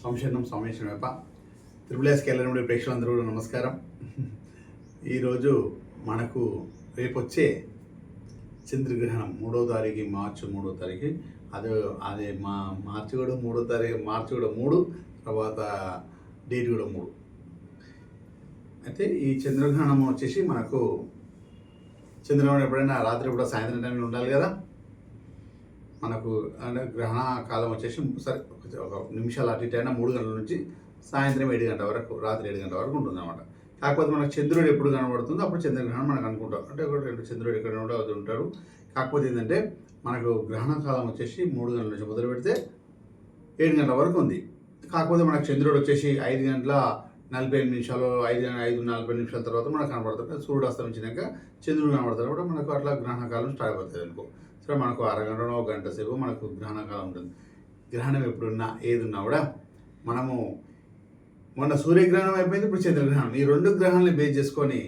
సంశయనం సోమేశ్వరమేప triple కేళ్ళ ప్రేక్షకులందరూ కూడా నమస్కారం. ఈరోజు మనకు రేపు వచ్చే చంద్రగ్రహణం 3వ తారీఖు మార్చి 3వ తారీఖు అదే మార్చి కూడా 3వ తారీఖు మార్చి కూడా 3 తర్వాత డేట్ కూడా 3. అయితే ఈ చంద్రగ్రహణం వచ్చేసి మనకు చంద్రగ్రహణం ఎప్పుడైనా రాత్రి కూడా సాయంత్రం టైంలో ఉండాలి కదా. మనకు అంటే గ్రహణ కాలం వచ్చేసి సరే ఒక నిమిషాలు అటు ఇటు అయినా 3 గంటల నుంచి సాయంత్రం 7 గంటల వరకు, రాత్రి 7 గంటల వరకు ఉంటుంది అన్నమాట. కాకపోతే మనకు చంద్రుడు ఎప్పుడు కనబడుతుందో అప్పుడు చంద్రగ్రహణం మనకు అనుకుంటాం. అంటే ఒకటి 2 చంద్రుడు ఎక్కడ కూడా ఉంటారు. కాకపోతే ఏంటంటే మనకు గ్రహణ కాలం వచ్చేసి 3 గంటల నుంచి మొదలు పెడితే 7 గంటల వరకు ఉంది. కాకపోతే మనకు చంద్రుడు వచ్చేసి 5 గంటల 45 నిమిషాలు 5:40 తర్వాత మనకు కనబడుతుంది. సూర్యుడు అస్తమించినాక చంద్రుడు కనబడతారు కూడా మనకు అట్లా గ్రహణ కాలం స్టార్ట్ అవుతుంది అనుకో. సరే మనకు అరగంటనో ఒక గంట సేపు మనకు గ్రహణ కాలం ఉంటుంది. గ్రహణం ఎప్పుడున్నా ఏది ఉన్నా కూడా మనము మొన్న సూర్యగ్రహణం అయిపోయింది, ఇప్పుడు చంద్రగ్రహణం, ఈ 2 గ్రహాలని బేస్ చేసుకొని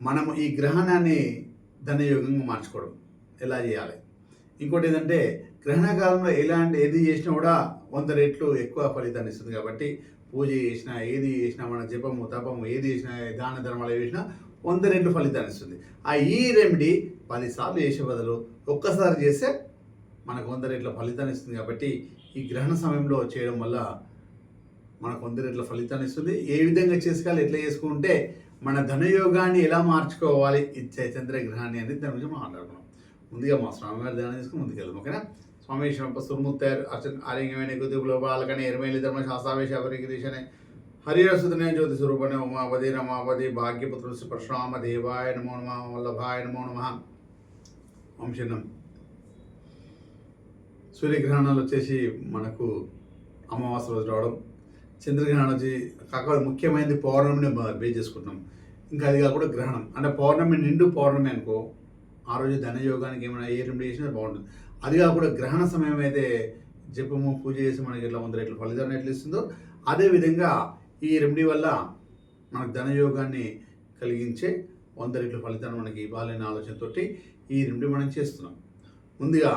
మనము ఈ గ్రహణాన్ని ధనయోగంగా మార్చుకోవడం ఎలా చేయాలి. ఇంకోటి ఏంటంటే గ్రహణ కాలంలో ఏది చేసినా కూడా 100 రెట్లు ఎక్కువ ఫలితాన్ని ఇస్తుంది. కాబట్టి పూజ చేసినా ఏది చేసినా మన జపము తపము ఏది చేసినా దాన ధర్మాలు చేసినా 100 రెట్లు ఫలితాన్ని ఇస్తుంది. ఈ రెమెడీ 10 సార్లు చేసే బదులు ఒక్కసారి చేస్తే మనకు 100 రెట్ల ఫలితాన్ని ఇస్తుంది. కాబట్టి ఈ గ్రహణ సమయంలో చేయడం వల్ల మనకు 100 రెట్ల ఫలితాన్ని ఇస్తుంది. ఏ విధంగా చేసుకోవాలి, ఎట్లా చేసుకుంటే మన ధనయోగాన్ని ఎలా మార్చుకోవాలి ఇచ్చే చంద్రగ్రహాన్ని అనేది దాని గురించి మాట్లాడుకున్నాం. ముందుగా మా స్వామివారి ధ్యానం చేసుకుని ముందుకెళ్దాం. ఓకేనా. స్వామేశ్వరప్ప సుర్ముత్తర్ అర్చన గుదిగులో బాలకనే ఎరుమేలి ధర్మ శాస్త్రావేశ అవరిగిరీశనే హరిరసుదనే జ్యోతి స్వరూపనే ఉమాపతి రమాపతి భాగ్యపుత్రు పరశురామ దేవాయ నమో నమ వల్లభాయ నమో నమ. వంశనం. సూర్యగ్రహణాలు వచ్చేసి మనకు అమావాస్య రోజు రావడం, చంద్రగ్రహణం వచ్చి కాకపోతే ముఖ్యమైనది పౌర్ణమిని బేస్ చేసుకుంటున్నాం. ఇంకా అది కాకుండా గ్రహణం అంటే పౌర్ణమి నిండు పౌర్ణమి అనుకో, ఆ రోజు ధనయోగానికి ఏమైనా ఏ రెమెడీ చేసినా బాగుంటుంది. అది కాకుండా గ్రహణ సమయం అయితే జపము పూజ చేసి మనకి ఎట్లా 100 రెట్ల ఫలితాన్ని ఎట్లా ఇస్తుందో అదేవిధంగా ఈ రెమెడీ వల్ల మనకు ధనయోగాన్ని కలిగించే 100 రెట్ల ఫలితాన్ని మనకి ఇవ్వాలనే ఆలోచనతోటి ఈ రెమెడీ మనం చేస్తున్నాం. ముందుగా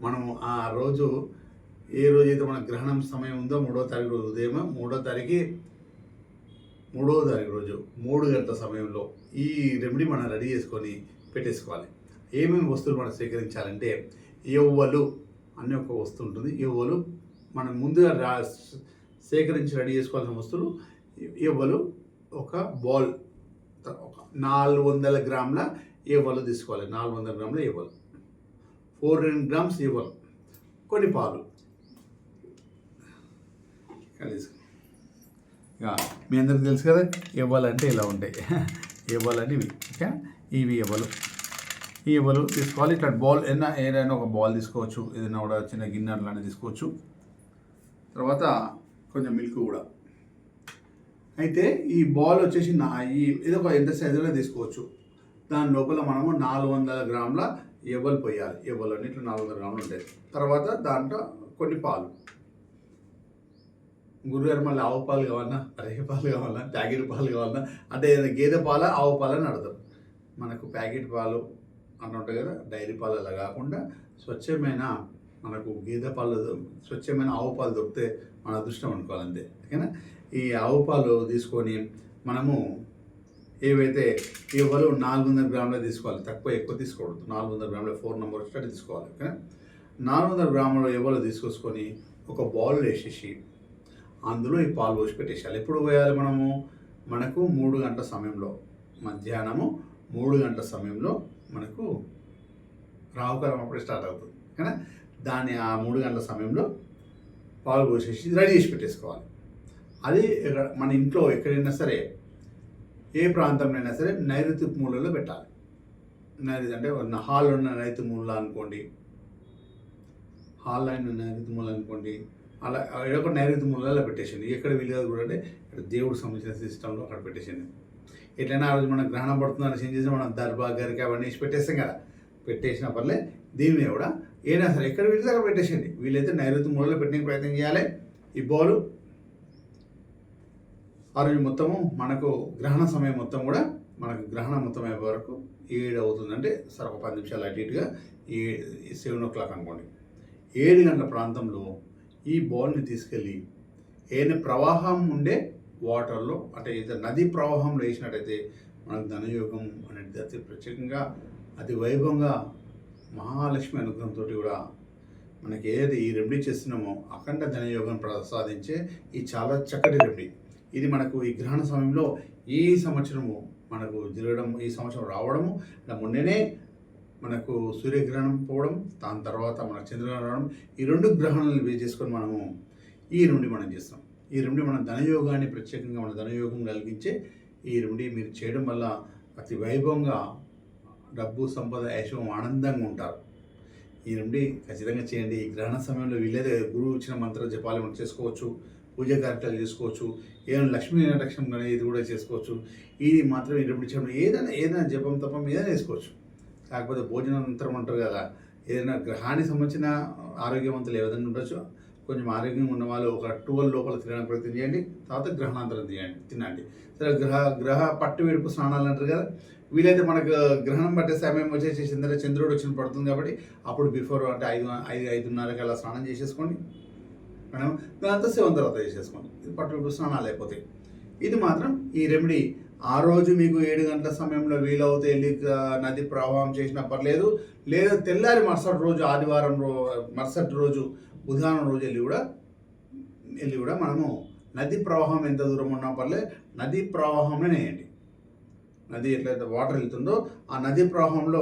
మనము ఆ రోజు ఏ రోజైతే మన గ్రహణం సమయం ఉందో 3వ తారీఖు రోజు ఉదయం 3వ తారీఖు రోజు 3 గంటల సమయంలో ఈ రెమెడీ మనం రెడీ చేసుకొని పెట్టేసుకోవాలి. ఏమేమి వస్తువులు మనం స్వీకరించాలంటే ఎవ్వలు అనే ఒక వస్తువు ఉంటుంది. ఎవ్వలు మనం ముందుగా సేకరించి రెడీ చేసుకోవాల్సిన వస్తువులు ఎవ్వలు ఒక బాల్, ఒక 400 గ్రాముల ఎవ్వలు తీసుకోవాలి. 400 గ్రాముల ఎవ్వలు, 400 గ్రామ్స్ ఎవ్వలు, కొన్ని పాలు కలిసి. ఇక మీ అందరికి తెలుసు కదా ఎవ్వలు అంటే ఇలా ఉంటాయి. ఎవ్వలు అంటే ఇవి. ఓకే, ఇవి ఎవ్వలు. ఈ ఎవ్వలు తీసుకోవాలి. ఇట్లా బాల్ ఏదైనా ఒక బాల్ తీసుకోవచ్చు, ఏదైనా కూడా చిన్న గిన్నె అట్లానే తీసుకోవచ్చు. తర్వాత కొంచెం మిల్క్ కూడా. అయితే ఈ బాల్ వచ్చేసి ఏదో ఒక ఎంత సైజులో తీసుకోవచ్చు. దాని లోపల మనము 400 గ్రాముల ఎవ్వలు పోయాలి. ఎవ్వలు అన్నిట్లో 400 గ్రాములు ఉంటాయి. తర్వాత దాంట్లో కొన్ని పాలు. గురుగారు మళ్ళీ ఆవు పాలు కావాలన్నా, రేహ పాలు కావాలన్నా, ప్యాకెట్ పాలు కావాలన్నా, అంటే గేదె పాల ఆవు పాలని అడతారు. మనకు ప్యాకెట్ పాలు అని ఉంటాయి కదా, డైరీ పాలు అలా కాకుండా స్వచ్ఛమైన మనకు గేదె పాలు, స్వచ్ఛమైన ఆవు పాలు దొరికితే మన అదృష్టం అనుకోవాలంతే. ఓకేనా. ఈ ఆవు పాలు తీసుకొని మనము ఏవైతే ఇవ్వలు 400 గ్రాములు తీసుకోవాలి. ఎక్కువ తీసుకోకూడదు. 400 గ్రాముల 4 నెంబర్ వచ్చేటట్టు తీసుకోవాలి. ఓకేనా. 400 గ్రాముల ఇవ్వలు తీసుకొచ్చుకొని ఒక బౌల్ వేసేసి అందులో ఈ పాలు పోసి పెట్టేసేయాలి. ఎప్పుడు పోయాలి మనము? మనకు 3 గంటల సమయంలో, మధ్యాహ్నము 3 గంటల సమయంలో మనకు రాహుకాలం అప్పుడే స్టార్ట్ అవుతుంది. ఓకేనా. ఆ 3 గంటల సమయంలో పాలు పోసేసి రెడీ చేసి పెట్టేసుకోవాలి. అది మన ఇంట్లో ఎక్కడైనా సరే, ఏ ప్రాంతంలో అయినా సరే నైరుతి మూలలో పెట్టాలి. అంటే హాల్ ఉన్న నైరుతి మూల అనుకోండి, హాల్ అయిన నైరుతి మూల అనుకోండి, అలా ఒక నైరుతి మూలలో పెట్టేసింది. ఎక్కడ వీలుగా కూడా అంటే ఇక్కడ దేవుడికి సంబంధించిన సిస్టంలో అక్కడ పెట్టేసింది. ఎట్లయినా ఆ రోజు మనం గ్రహణం పడుతుందని చేంజ్ చేసి మనం దర్భా గరికి అవన్నీ వేసి పెట్టేస్తాం కదా. పెట్టేసిన పర్లే దీని మీద కూడా ఏదైనా సరే ఎక్కడ వీళ్ళకి అక్కడ పెట్టేసేయండి. వీళ్ళైతే నైరుతి మూలలో పెట్టే ప్రయత్నం చేయాలి. ఈ బౌలు ఆ రోజు మొత్తము మనకు గ్రహణ సమయం మొత్తం కూడా మనకు గ్రహణం మొత్తం అయ్యే వరకు 7 అవుతుందంటే సరే ఒక 10 నిమిషాలు అటు ఇటుగా 7 o'clock అనుకోండి. 7 గంటల ప్రాంతంలో ఈ బౌల్ని తీసుకెళ్ళి ఏదైనా ప్రవాహం ఉండే వాటర్లో అంటే ఏదైనా నది ప్రవాహంలో వేసినట్టయితే మనకు ధనయోగం అనేది అతి ప్రత్యేకంగా అతి వైభవంగా మహాలక్ష్మి అనుగ్రహంతో కూడా మనకి ఏది ఈ రెమెడీ చేస్తున్నామో అఖండ ధనయోగం ప్రసాదించే ఈ చాలా చక్కటి రెమెడీ. ఇది మనకు ఈ గ్రహణ సమయంలో ఈ సంవత్సరము మనకు జరగడం, ఈ సంవత్సరం రావడము, మొన్ననే మనకు సూర్యగ్రహణం పోవడం, దాని తర్వాత మనకు చంద్రగ్రహణం రావడం, ఈ 2 గ్రహణాలను బేస్ చేసుకొని మనము ఈ రెమెడీ మనం చేస్తాం. ఈ రెమెడీ మన ధనయోగాన్ని ప్రత్యేకంగా మన ధనయోగం కలిగించే ఈ రెమెడీ మీరు చేయడం వల్ల అతి వైభవంగా డబ్బు, సంపద, ఐశ్వర్యం, ఆనందంగా ఉంటారు. ఈ రెమెడీ ఖచ్చితంగా చేయండి. ఈ గ్రహణ సమయంలో వీళ్ళేదే గురువు ఇచ్చిన మంత్ర జపాలు మనం చేసుకోవచ్చు, పూజ కార్యక్రమాలు చేసుకోవచ్చు, ఏదైనా లక్ష్మీ రక్షణ అనేది కూడా చేసుకోవచ్చు. ఇది మాత్రం ఈ రెమెడీ చేయడం ఏదైనా జపం తపం ఏదైనా వేసుకోవచ్చు. కాకపోతే భోజనానంతరం అంటారు కదా, ఏదైనా గ్రహానికి సంబంధించిన ఆరోగ్యవంతులు ఏదైనా ఉండొచ్చు. కొంచెం ఆరోగ్యంగా ఉన్న వాళ్ళు ఒక 12 లోపల తినడానికి ప్రయత్నం చేయండి. తర్వాత గ్రహణాంతరం తినండి. సరే, గ్రహ పట్టు విడుపు స్నానాలు అంటారు కదా, వీలైతే మనకు గ్రహణం పట్టే సమయం వచ్చేసి చంద్రుడు వచ్చిన పడుతుంది కాబట్టి అప్పుడు బిఫోర్ అంటే 5:30కి అలా స్నానం చేసేసుకోండి. మనం దాంతో 7 తర్వాత చేసేసుకోండి. ఇది పట్టు విడుపు స్నానాలు అయిపోతాయి. ఇది మాత్రం ఈ రెమెడీ ఆ రోజు మీకు 7 గంటల సమయంలో వీలవుతే వెళ్ళి నది ప్రవాహం చేసినా పర్లేదు, లేదా తెల్లారి మరుసటి రోజు ఆదివారం మరుసటి రోజు బుధవారం రోజు వెళ్ళి కూడా మనము నది ప్రవాహం ఎంత దూరం ఉన్నా పర్లేదు నది ప్రవాహంలో వేయండి. నది ఎట్లయితే వాటర్ వెళ్తుందో ఆ నది ప్రవాహంలో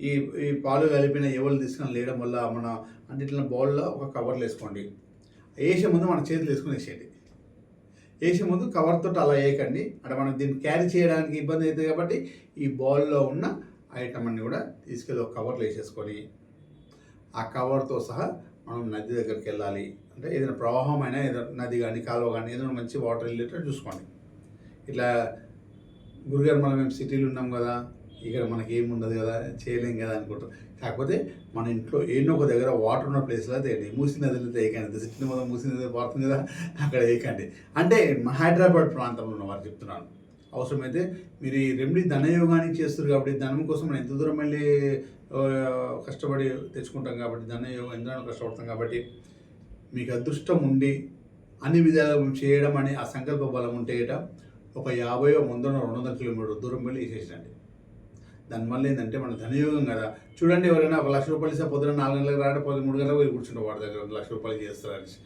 ఈ పాలు కలిపిన ఎవరు తీసుకొని లేయడం వల్ల మన అన్నింటిలో బౌల్లో ఒక కవర్లు వేసుకోండి. వేసే ముందు మన చేతులు వేసుకొని వేసేయండి. వేసే ముందు కవర్తో అలా వేయకండి, అంటే మనం దీన్ని క్యారీ చేయడానికి ఇబ్బంది అవుతుంది కాబట్టి ఈ బౌల్లో ఉన్న ఐటమ్ అన్ని కూడా తీసుకెళ్ళి ఒక కవర్లో వేసేసుకొని ఆ కవర్తో సహా మనం నది దగ్గరికి వెళ్ళాలి. అంటే ఏదైనా ప్రవాహం అయినా ఏదైనా నది కానీ కాలువ కానీ ఏదైనా మంచి వాటర్ వెళ్ళేటట్టు చూసుకోండి. ఇట్లా గురుగారు మేము సిటీలో ఉన్నాం కదా, ఇక్కడ మనకి ఏముండదు కదా, చేయలేం కదా అనుకుంటారు. కాకపోతే మన ఇంట్లో ఏదో ఒక దగ్గర వాటర్ ఉన్న ప్లేస్లో తేయండి. మూసి నదిలో వేయకండి. సిటీ మొదలు మూసి నది పారుతుంది కదా, అక్కడ వేయకండి. అంటే హైదరాబాద్ ప్రాంతంలో ఉన్న వారు చెప్తున్నాను. అవసరమైతే మీరు ఈ రెమెడీ ధనయోగానికి చేస్తారు కాబట్టి ధనం కోసం మనం ఎంత దూరం వెళ్ళి కష్టపడి తెచ్చుకుంటాం కాబట్టి ధనయోగం ఎంతో కష్టపడతాం కాబట్టి మీకు అదృష్టం ఉండి అన్ని విధాలుగా చేయడం అని ఆ సంకల్ప బలం ఉంటే ఒక 50, 100, 200 కిలోమీటర్ల దూరం వెళ్ళి వేసేసినండి. దానివల్ల ఏంటంటే మన ధనయోగం కదా. చూడండి, ఎవరైనా 1 లక్ష రూపాయలు ఇస్తే పొద్దున 4 గంటలకు రావడం, 3 గంటలకు వెళ్ళి కూర్చుంటే వాడి దగ్గర 1 లక్ష రూపాయలు చేస్తారని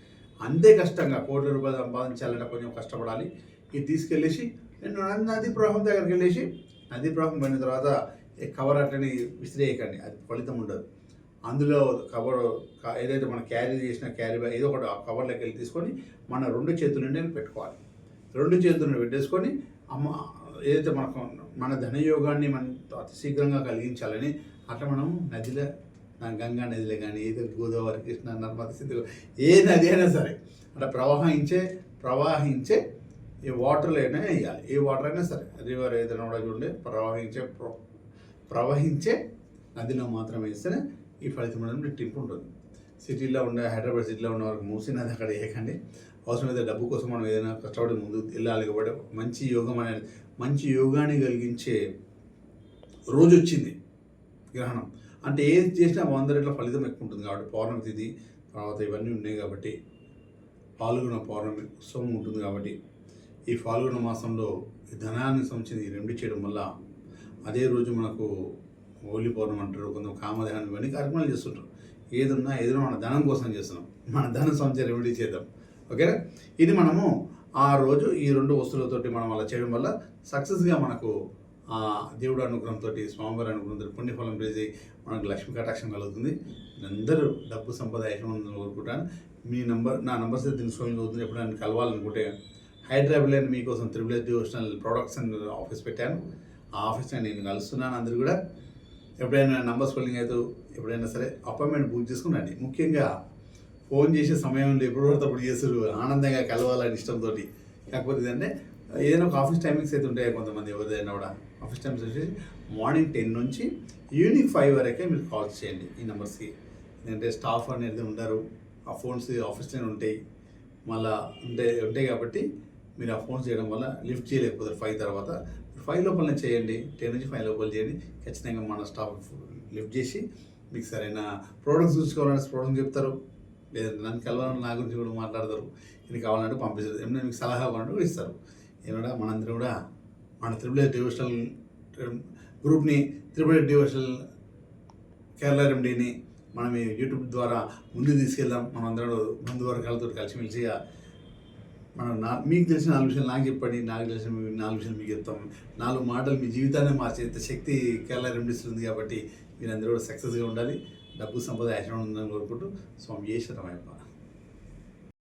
అంతే కష్టంగా కోట్ల రూపాయలు సంపాదించాలంటే కొంచెం కష్టపడాలి. ఇది తీసుకెళ్ళేసి నేను నది ప్రవాహం దగ్గరికి వెళ్ళేసి నది ప్రవాహం పోయిన తర్వాత కవర్ అట్లని విసిరేయకండి, అది ఫలితం ఉండదు. అందులో కవర్ ఏదైతే మనం క్యారీ చేసిన క్యారీ బ్యాగ్ ఏదో ఒకటి కవర్లోకి వెళ్ళి తీసుకొని మన 2 చేతుల నుండి పెట్టుకోవాలి. 2 చేతుల నుండి పెట్టేసుకొని ఏదైతే మన ధనయోగాన్ని మనం అతి శీఘ్రంగా కలిగించాలని అట్లా మనం నదిలో గంగా నదిలో కానీ ఏదో గోదావరి, కృష్ణ, నర్మదా, సింధు ఏ నది అయినా సరే అట్లా ప్రవాహించే ఈ వాటర్లో అయినా వేయాలి. ఏ వాటర్ అయినా సరే, రివర్ ఏదైనా కూడా చూడండి, ప్రవహించే నదిలో మాత్రం వేస్తేనే ఈ ఫలితం అనేది రెట్టింపు ఉంటుంది. సిటీలో హైదరాబాద్ సిటీలో ఉన్న వారికి మూసి నది అక్కడ వేయకండి. అవసరమైతే డబ్బు కోసం మనం ఏదైనా కష్టపడి ముందు వెళ్ళాలి కాబట్టి మంచి యోగాన్ని కలిగించే రోజు వచ్చింది గ్రహణం. అంటే ఏది చేసినా 100 రెట్ల ఫలితం ఎక్కువ ఉంటుంది కాబట్టి పౌర్ణమి తిథి తర్వాత ఇవన్నీ ఉన్నాయి కాబట్టి పాల్గొన పౌర్ణమి ఉత్సవం ఉంటుంది కాబట్టి ఈ ఫాల్గుణ మాసంలో ఈ ధనాన్ని సంబంధించి రెమెడీ చేయడం వల్ల అదే రోజు మనకు హోలీ పౌర్ణమి అంటారు, కొంచెం కామదహనం, ఇవన్నీ కార్యక్రమాలు చేస్తుంటారు. ఏదైనా మన ధనం కోసం చేస్తున్నాం, మన ధనం సంబంధించి రెమెడీ చేద్దాం. ఓకేనా? ఇది మనము ఆ రోజు ఈ 2 వస్తువులతోటి మనం అలా చేయడం వల్ల సక్సెస్గా మనకు దేవుడు అనుగ్రహంతో, స్వామివారి అనుగ్రహంతో పుణ్యఫలం రేసి మనకు లక్ష్మీ కటాక్షం కలుగుతుంది. అందరూ డబ్బు, సంపద, ఐశ్వర్యం కోరుకుంటాను. నా నంబర్స్ దీన్ని స్కూలింగ్ అవుతుంది. ఎప్పుడైనా కలవాలనుకుంటే హైదరాబాద్లో మీకోసం triple devotional products and office పెట్టాను. ఆ ఆఫీస్లో నేను కలుస్తున్నాను. అందరూ కూడా ఎప్పుడైనా నంబర్ స్పెల్లింగ్ అయితే ఎప్పుడైనా సరే అపాయింట్మెంట్ బుక్ చేసుకున్నాండి. ముఖ్యంగా ఫోన్ చేసే సమయంలో ఎప్పుడు పడితే అప్పుడు చేస్తారు, ఆనందంగా కలవాలని ఇష్టంతో. కాకపోతే ఏంటంటే ఏదైనా ఒక ఆఫీస్ టైమింగ్స్ అయితే ఉంటాయి కొంతమంది, ఎవరిదైనా కూడా ఆఫీస్ టైమ్స్ వచ్చేసి మార్నింగ్ 10 నుంచి ఈవినింగ్ 5 వరకే మీరు కాల్స్ చేయండి ఈ నెంబర్స్కి. ఎందుకంటే స్టాఫ్ అనేది ఉండరు, ఆ ఫోన్స్ ఆఫీస్లోనే ఉంటాయి, మళ్ళీ ఉంటాయి కాబట్టి మీరు ఆ ఫోన్స్ చేయడం వల్ల లిఫ్ట్ చేయలేకపోతారు. 5 తర్వాత 5 లోపలనే చేయండి, 10 నుంచి 5 లోపల చేయండి. ఖచ్చితంగా మన స్టాఫ్ లిఫ్ట్ చేసి మీకు సరైన ప్రోడక్ట్స్ చూసుకోవాలని ప్రోడక్ట్స్ చెప్తారు. లేదంటే నన్ను కలవాలని నా గురించి కూడా మాట్లాడతారు. ఇది కావాలంటే పంపిస్తారు, ఏమైనా మీకు సలహా కావాలంటే కూడా ఇస్తారు. ఏమన్నా మనందరం కూడా మన త్రిబుల్ ఎస్ డివోషనల్ గ్రూప్ని, త్రిబుల్ ఎస్ డివోషనల్ కేరళ రెమెడీని మనం ఈ యూట్యూబ్ ద్వారా ముందుకు తీసుకెళ్దాం. మనం అందరూ ముందు వర్గాలతో కలిసిమెలిసిగా మనం మీకు తెలిసిన 4 విషయాలు నాకు చెప్పండి, నాకు తెలిసిన 4 విషయాలు మీకు చెప్తాం. 4 మాటలు మీ జీవితాన్ని మార్చేంత శక్తి కేరళ రెమెడీస్ ఉంది. కాబట్టి మీరందరూ కూడా సక్సెస్గా ఉండాలి. డబ్బు సంపద యాక్షన్ ఉందని కోరుకుంటూ స్వామి శరణమయ్యప్ప.